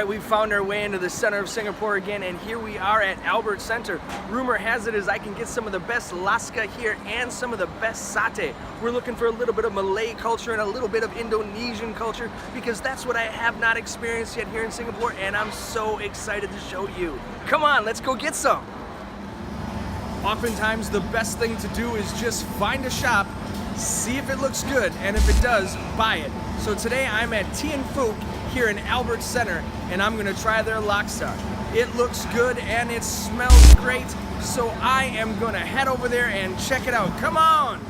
right, we found our way into the center of Singapore again, and here we are at Albert Center. Rumor has it is I can get some of the best laksa here and some of the best satay. We're looking for a little bit of Malay culture and a little bit of Indonesian culture because that's what I have not experienced yet here in Singapore, and I'm so excited to show you. Come on, let's go get some. Oftentimes the best thing to do is just find a shop, see if it looks good, and if it does, buy it. So today I'm at Tien Phuc here in Albert Center, and I'm gonna try their laksa. It looks good and it smells great, so I am gonna head over there and check it out. Come on!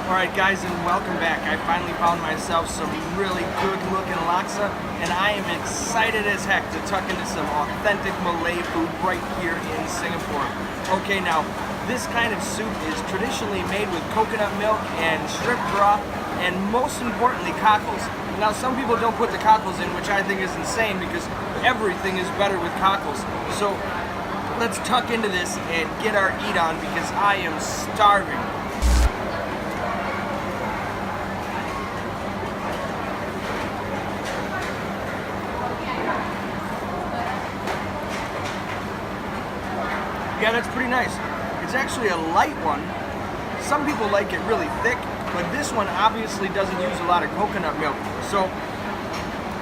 Alright guys, and welcome back. I finally found myself some really good looking laksa, and I am excited as heck to tuck into some authentic Malay food right here in Singapore. Okay, now this kind of soup is traditionally made with coconut milk and shrimp broth, and most importantly cockles. Now some people don't put the cockles in, which I think is insane because everything is better with cockles. So let's tuck into this and get our eat on because I am starving. Yeah, that's pretty nice. It's actually a light one. Some people like it really thick, but this one obviously doesn't use a lot of coconut milk. So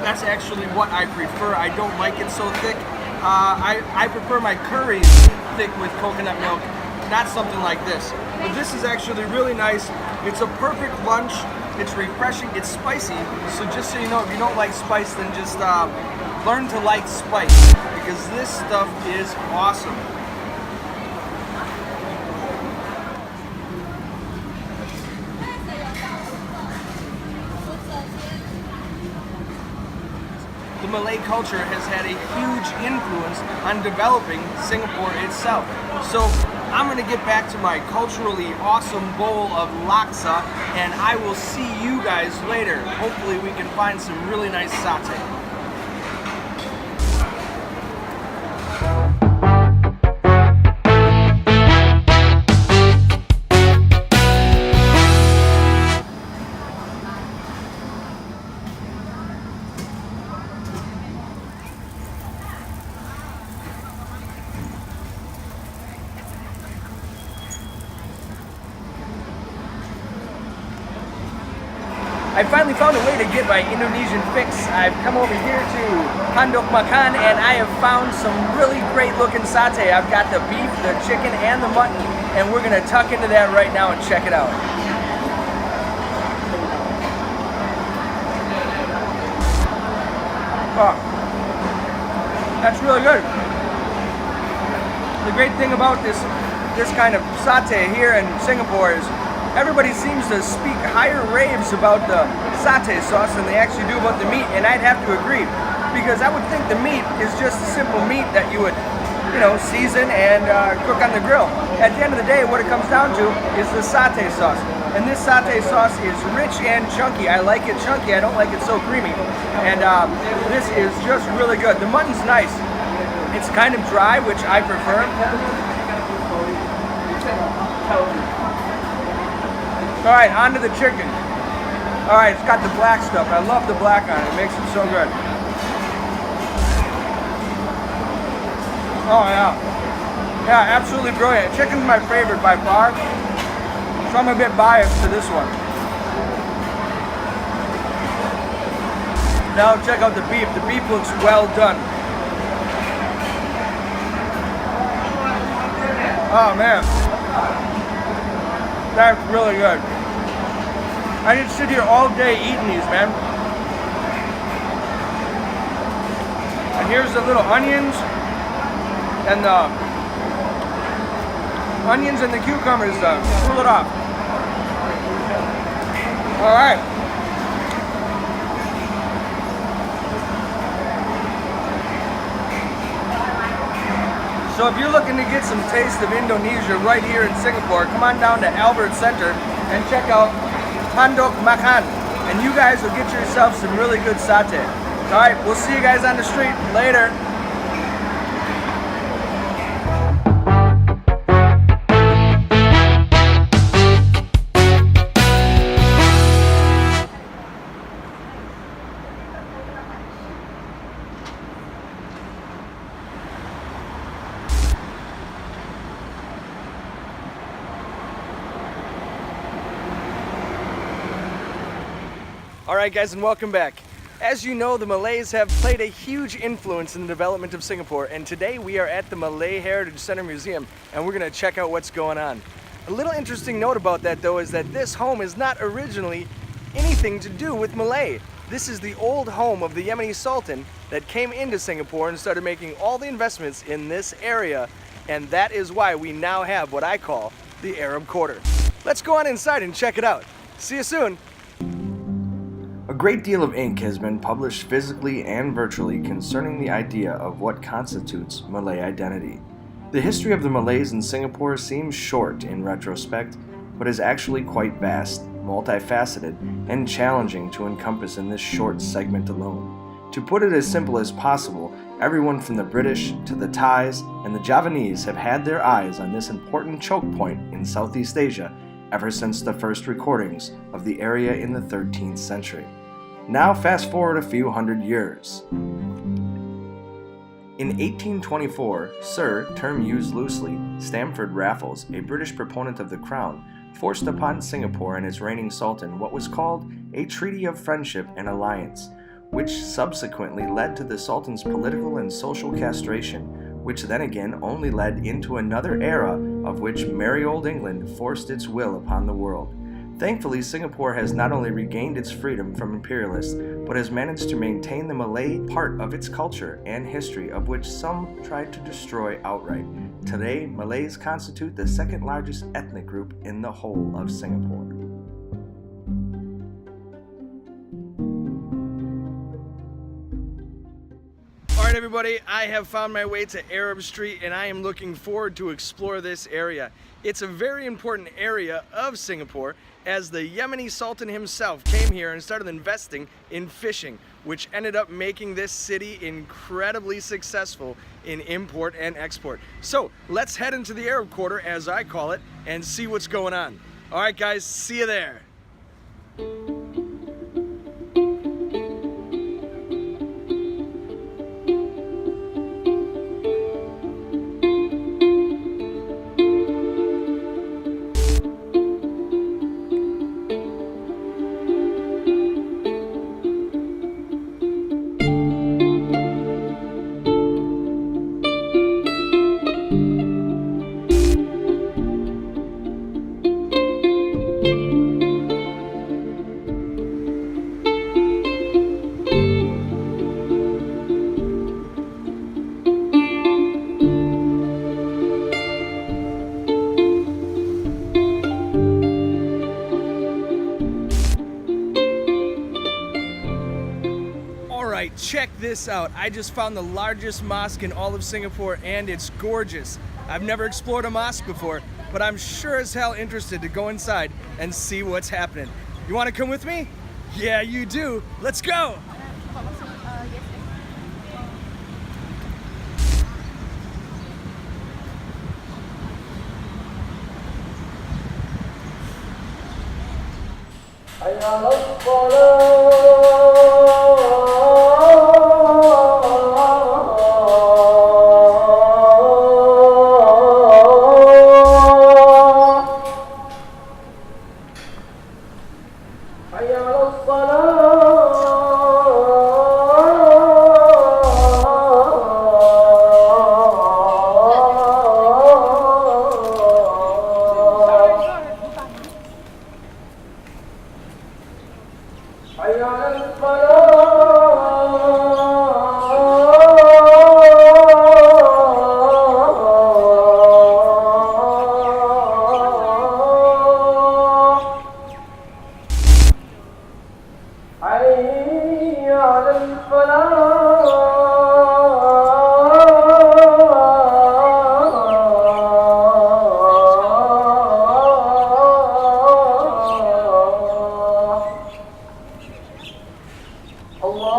that's actually what I prefer. I don't like it so thick. I prefer my curries thick with coconut milk, not something like this. But this is actually really nice. It's a perfect lunch. It's refreshing. It's spicy. So just so you know, if you don't like spice, then just learn to like spice because this stuff is awesome. The Malay culture has had a huge influence on developing Singapore itself. So I'm gonna get back to my culturally awesome bowl of laksa, and I will see you guys later. Hopefully we can find some really nice satay. I finally found a way to get my Indonesian fix. I've come over here to Handok Makan and I have found some really great looking satay. I've got the beef, the chicken, and the mutton, and we're gonna tuck into that right now and check it out. Oh, that's really good. The great thing about this kind of satay here in Singapore is everybody seems to speak higher raves about the satay sauce than they actually do about the meat, and I'd have to agree, because I would think the meat is just a simple meat that you would, season and cook on the grill. At the end of the day, what it comes down to is the satay sauce, and this satay sauce is rich and chunky. I like it chunky, I don't like it so creamy, and this is just really good. The mutton's nice. It's kind of dry, which I prefer. Alright, on to the chicken. Alright, it's got the black stuff. I love the black on it. It makes it so good. Oh yeah. Yeah, absolutely brilliant. Chicken's my favorite by far. So I'm a bit biased to this one. Now check out the beef. The beef looks well done. Oh man. That's really good. I could sit here all day eating these, man. And here's the little onions and the cucumbers to cool it off. All right. So if you're looking to get some taste of Indonesia right here in Singapore, come on down to Albert Center and check out Handok Makan, and you guys will get yourself some really good satay. Alright, we'll see you guys on the street. Later. Alright guys, and welcome back. As you know, the Malays have played a huge influence in the development of Singapore, and today we are at the Malay Heritage Center Museum and we're going to check out what's going on. A little interesting note about that though is that this home is not originally anything to do with Malay. This is the old home of the Yemeni Sultan that came into Singapore and started making all the investments in this area, and that is why we now have what I call the Arab Quarter. Let's go on inside and check it out. See you soon! A great deal of ink has been published physically and virtually concerning the idea of what constitutes Malay identity. The history of the Malays in Singapore seems short in retrospect, but is actually quite vast, multifaceted, and challenging to encompass in this short segment alone. To put it as simple as possible, everyone from the British to the Thais and the Javanese have had their eyes on this important choke point in Southeast Asia ever since the first recordings of the area in the 13th century. Now fast forward a few hundred years. In 1824, Sir, term used loosely, Stamford Raffles, a British proponent of the crown, forced upon Singapore and its reigning sultan what was called a Treaty of Friendship and Alliance, which subsequently led to the sultan's political and social castration, which then again only led into another era of which merry old England forced its will upon the world. Thankfully, Singapore has not only regained its freedom from imperialists, but has managed to maintain the Malay part of its culture and history, of which some tried to destroy outright. Today, Malays constitute the second largest ethnic group in the whole of Singapore. Alright everybody, I have found my way to Arab Street and I am looking forward to explore this area. It's a very important area of Singapore, as the Yemeni Sultan himself came here and started investing in fishing, which ended up making this city incredibly successful in import and export. So let's head into the Arab Quarter, as I call it, and see what's going on. Alright guys, see you there. Check this out. I just found the largest mosque in all of Singapore and it's gorgeous. I've never explored a mosque before, but I'm sure as hell interested to go inside and see what's happening. You want to come with me? Yeah, you do. Let's go! Allah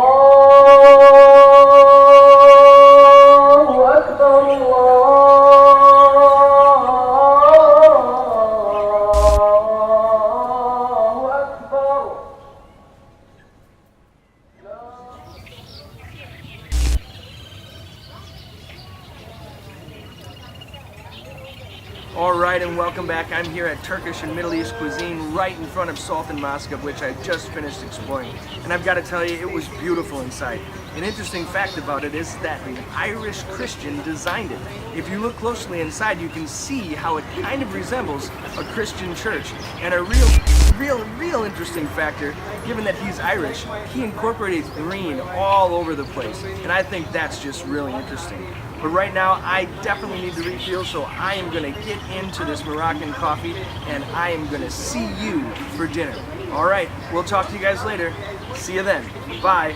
Alright, and welcome back. I'm here at Turkish and Middle East cuisine right in front of Sultan Mosque, of which I just finished exploring. And I've got to tell you, it was beautiful inside. An interesting fact about it is that an Irish Christian designed it. If you look closely inside, you can see how it kind of resembles a Christian church. And a real interesting factor, given that he's Irish, he incorporated green all over the place. And I think that's just really interesting. But right now, I definitely need to refuel, so I am gonna get into this Moroccan coffee and I am gonna see you for dinner. All right, we'll talk to you guys later. See you then. Bye.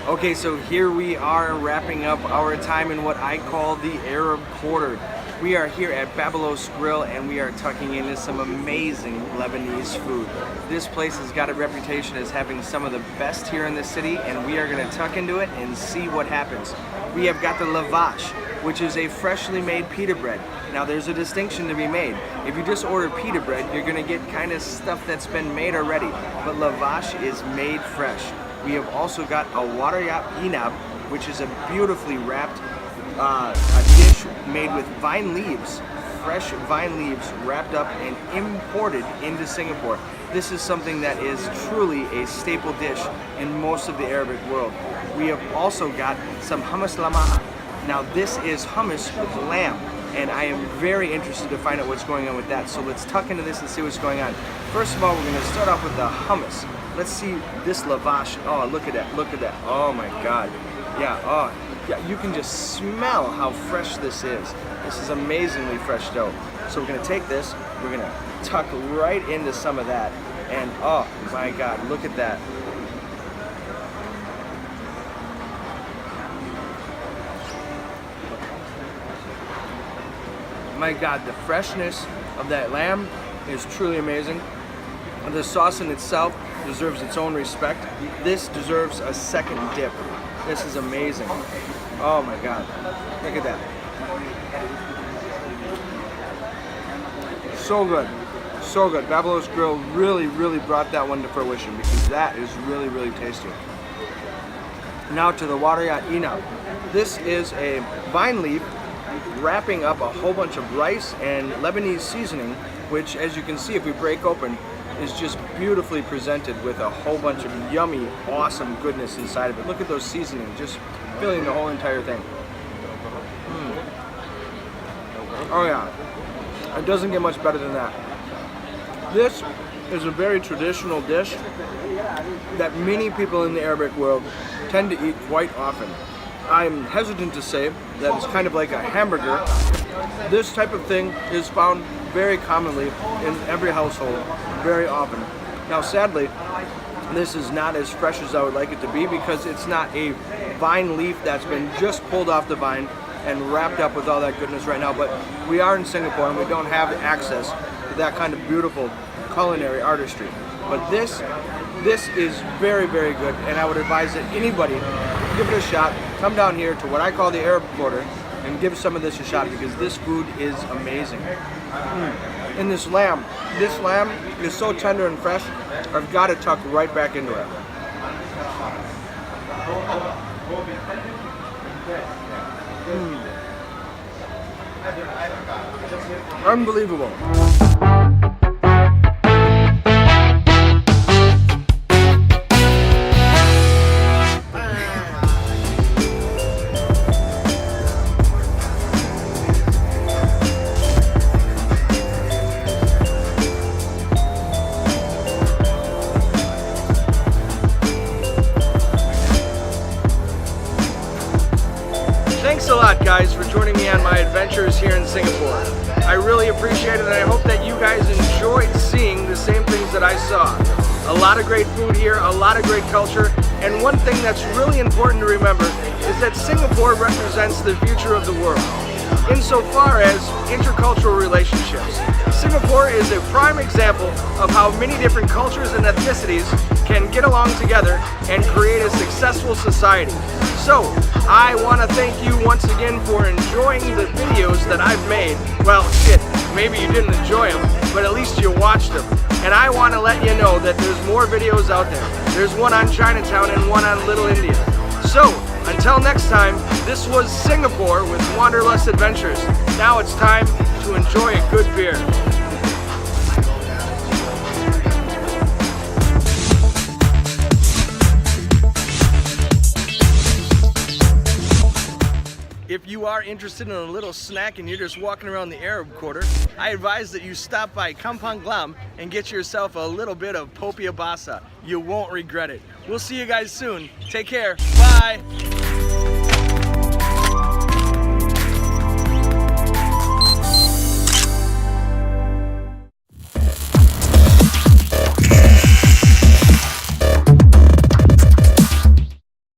Okay, so here we are wrapping up our time in what I call the Arab Quarter. We are here at Babalos Grill and we are tucking into some amazing Lebanese food. This place has got a reputation as having some of the best here in the city, and we are going to tuck into it and see what happens. We have got the Lavash, which is a freshly made pita bread. Now there's a distinction to be made. If you just order pita bread, you're going to get kind of stuff that's been made already, but Lavash is made fresh. We have also got a Warayat inab, which is a beautifully wrapped a dish made with vine leaves, fresh vine leaves wrapped up and imported into Singapore. This is something that is truly a staple dish in most of the Arabic world. We have also got some Hummus Lahme. Now this is hummus with lamb, and I am very interested to find out what's going on with that. So let's tuck into this and see what's going on. First of all, we're going to start off with the hummus. Let's see this lavash. Oh, look at that, look at that. Oh my God. Yeah, oh, yeah, you can just smell how fresh this is. This is amazingly fresh dough. So we're gonna take this, we're gonna tuck right into some of that. And oh my God, look at that. My God, the freshness of that lamb is truly amazing. The sauce in itself deserves its own respect. This deserves a second dip. This is amazing. Oh my God, look at that. So good, so good. Babalos Grill really brought that one to fruition, because that is really tasty. Now to the Warayat inab. This is a vine leaf wrapping up a whole bunch of rice and Lebanese seasoning, which, as you can see if we break open, is just beautifully presented with a whole bunch of yummy, awesome goodness inside of it. Look at those seasonings, just filling the whole entire thing. Oh yeah, it doesn't get much better than that. This is a very traditional dish that many people in the Arabic world tend to eat quite often. I'm hesitant to say that it's kind of like a hamburger. This type of thing is found very commonly in every household, very often. Now sadly, this is not as fresh as I would like it to be, because it's not a vine leaf that's been just pulled off the vine and wrapped up with all that goodness right now. But we are in Singapore and we don't have access to that kind of beautiful culinary artistry. But this is very good, and I would advise that anybody give it a shot. Come down here to what I call the Arab Quarter and give some of this a shot, because this food is amazing. And this lamb is so tender and fresh, I've got to tuck right back into it. Unbelievable. Adventures here in Singapore. I really appreciate it, and I hope that you guys enjoyed seeing the same things that I saw. A lot of great food here, a lot of great culture, and one thing that's really important to remember is that Singapore represents the future of the world, insofar as intercultural relationships. Singapore is a prime example of how many different cultures and ethnicities can get along together and create a successful society. So, I want to thank you once again for enjoying the videos that I've made. Well, shit, maybe you didn't enjoy them, but at least you watched them. And I want to let you know that there's more videos out there. There's one on Chinatown and one on Little India. So, until next time, this was Singapore with Wanderlust Adventures. Now it's time to enjoy a good beer. If you are interested in a little snack and you're just walking around the Arab Quarter, I advise that you stop by Kampong Glam and get yourself a little bit of popia basa. You won't regret it. We'll see you guys soon. Take care. Bye.